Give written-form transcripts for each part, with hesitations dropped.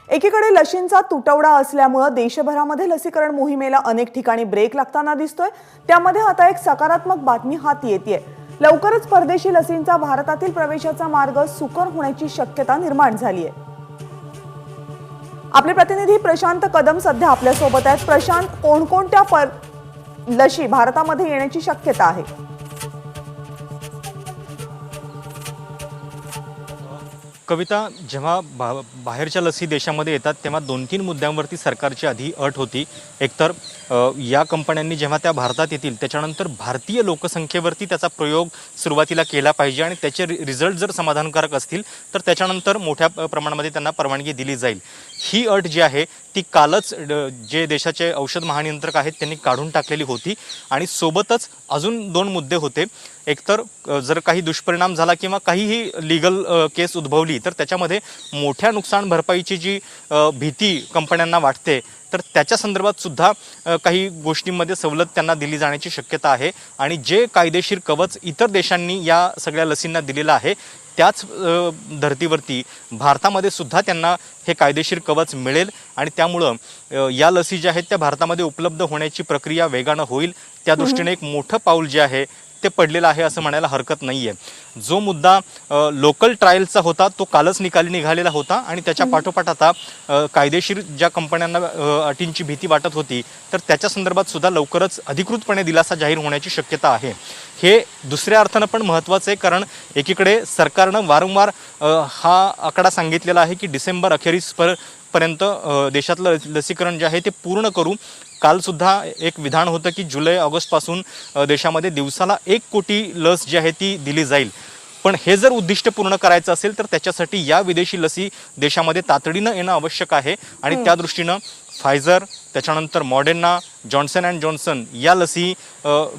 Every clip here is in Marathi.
एकीकडे लशींचा तुटवडा असल्यामुळे देशभरामध्ये लसीकरण मोहिमेला अनेक ठिकाणी ब्रेक लागताना दिसतोय। त्यामध्ये आता एक सकारात्मक बातमी हाती येतेय। लवकरच परदेशी लसींचा भारतातील प्रवेशाचा मार्ग सुकर होण्याची शक्यता निर्माण झाली आहे। आपले प्रतिनिधी प्रशांत कदम सध्या आपल्या सोबत आहेत। प्रशांत, कोणकोणत्या लशी भारतामध्ये येण्याची शक्यता आहे? कविता, जेव्हा बाहेरच्या लसी देशामध्ये येतात तेव्हा 2-3 मुद्द्यांवरती सरकारची आधी अट होती। एकतर या कंपन्यांनी जेव्हा त्या भारतात येतील त्याच्यानंतर भारतीय लोकसंख्येवरती त्याचा प्रयोग सुरुवातीला केला पाहिजे आणि त्याचे रिझल्ट जर समाधानकारक असतील तर त्याच्यानंतर मोठ्या प्रमाणामध्ये त्यांना परवानगी दिली जाईल। ही अट जी आहे ती कालच जे देशाचे औषध महानियंत्रक आहेत त्यांनी काढून टाकलेली होती आणि सोबतच अजून 2 मुद्दे होते। एकतर जर काही दुष्परिणाम झाला किंवा काहीही लीगल केस उद्भवली तर त्याच्यामध्ये मोठ्या नुकसान भरपाईची जी भीती कंपन्यांना वाटते तर त्याच्या संदर्भात सुद्धा काही गोष्टींमध्ये सवलत त्यांना दिली जाण्याची शक्यता आहे आणि जे कायदेशीर कवच इतर देशांनी या सगळ्या लसींना दिलेलं आहे त्याच धर्तीवरती भारतामध्ये सुद्धा त्यांना हे कायदेशीर कवच मिळेल आणि त्यामुळं या लसी ज्या आहेत त्या भारतामध्ये उपलब्ध होण्याची प्रक्रिया वेगानं होईल। त्या दृष्टीने एक मोठं पाऊल जे आहे ते पडलेलं आहे असं म्हणायला हरकत नाहीये। जो मुद्दा लोकल ट्रायलचा होता तो कालच निकाली निघालेला होता आणि त्याच्या पाठोपाठ आता कायदेशीर ज्या कंपन्यांना अटींची भीती वाटत होती तर त्याच्या संदर्भात सुद्धा लवकरच अधिकृतपणे दिलासा जाहीर होण्याची शक्यता आहे। हे दुसऱ्या अर्थानं पण महत्त्वाचं आहे, कारण एकीकडे सरकारनं वारंवार हा आकडा सांगितलेला आहे की डिसेंबर अखेरीसपर्यंत देशातलं लसीकरण जे आहे ते पूर्ण करू। काल सुद्धा एक विधान होतं की जुलै-ऑगस्ट पासून देशामध्ये दिवसाला 1 कोटी लस जी आहे ती दिली जाईल। पण हे जर उद्दिष्ट पूर्ण करायचं असेल तर त्याच्यासाठी या विदेशी लसी देशामध्ये तातडीनं येणं आवश्यक आहे आणि त्या दृष्टीनं फायझर, त्याच्यानंतर मॉडर्ना, जॉन्सन अँड जॉन्सन या लसी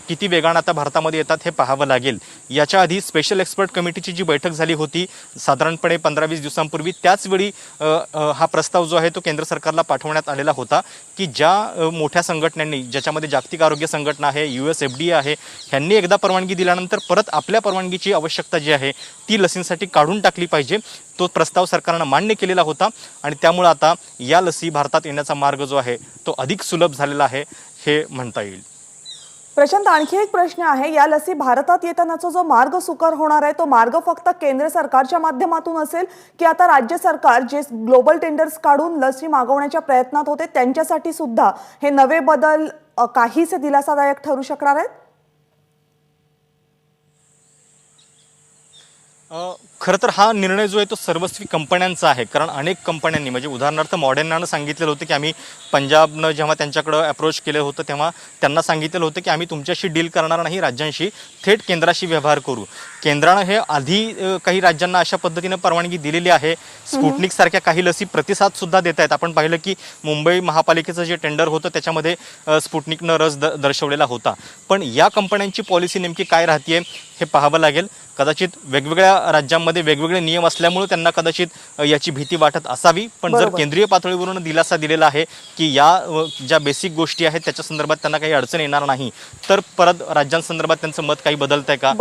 किती वेगानं आता भारतामध्ये येतात हे पाहावं लागेल। याच्या आधी स्पेशल एक्सपर्ट कमिटीची जी बैठक झाली होती साधारणपणे 15-20 दिवसांपूर्वी, त्याचवेळी हा प्रस्ताव जो आहे तो केंद्र सरकारला पाठवण्यात आलेला होता की ज्या मोठ्या संघटनांनी, ज्याच्यामध्ये जागतिक आरोग्य संघटना आहे, FDA आहे, ह्यांनी एकदा परवानगी दिल्यानंतर परत आपल्या परवानगीची आवश्यकता जी आहे ती लसींसाठी काढून टाकली पाहिजे। तो प्रस्ताव सरकारनं मान्य केलेला होता आणि त्यामुळे आता या लसी भारतात येण्याचा मार्ग जो आहे तो अधिक सुलभ झालेला आहे हे म्हणता येईल। प्रशांत, आणखी एक प्रश्न आहे। या लसी भारतात येतानाचा जो मार्ग सुकर होणार आहे तो मार्ग फक्त केंद्र सरकारच्या माध्यमातून असेल की आता राज्य सरकार जे ग्लोबल टेंडर्स काढून लसी मागवण्याच्या प्रयत्नात होते त्यांच्यासाठी सुद्धा हे नवे बदल काहीसे दिलासादायक ठरू शकणार आहेत? खरं तर हा निर्णय जो आहे तो सर्वस्वी कंपन्यांचा आहे, कारण अनेक कंपन्यांनी, म्हणजे उदाहरणार्थ मॉडर्नानं सांगितलेलं होतं की आम्ही पंजाबनं जेव्हा त्यांच्याकडं अप्रोच केलं होतं तेव्हा त्यांना सांगितलेलं होतं की आम्ही तुमच्याशी डील करणार नाही, राज्यांशी थेट केंद्राशी व्यवहार करू। केंद्रानं हे आधी काही राज्यांना अशा पद्धतीनं परवानगी दिलेली आहे। स्पुटनिक सारख्या काही लसी प्रतिसाद सुद्धा देत आहेत। आपण पाहिलं की मुंबई महापालिकेचं जे टेंडर होतं त्याच्यामध्ये स्पुटनिकनं रस दर्शवलेला होता। पण या कंपन्यांची पॉलिसी नेमकी काय राहते हे पाहावं लागेल। कदाचित वेगवेगळ्या राज्यांमध्ये वेगवेगळे नियम असल्यामुळे त्यांना कदाचित याची भीती वाटत असावी, पण जर केंद्रीय पातळीवरून दिलासा दिलेला आहे की या ज्या बेसिक गोष्टी आहेत त्याच्या संदर्भात त्यांना काही अडचण येणार नाही तर परत राज्यांसंदर्भात त्यांचं मत काही बदलतंय का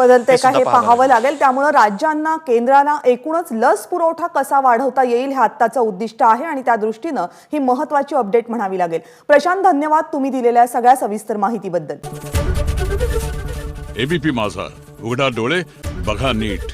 हे पाहावं लागेल। त्यामुळे राज्यांना, केंद्राला एकूणच लस पुरवठा कसा वाढवता येईल हे आत्ताचं उद्दिष्ट आहे आणि त्या दृष्टीनं ही महत्त्वाची अपडेट म्हणावी लागेल। प्रशांत, धन्यवाद तुम्ही दिलेल्या सगळ्या सविस्तर माहितीबद्दल। ABP माझा, उघडा डोळे बघा नीट।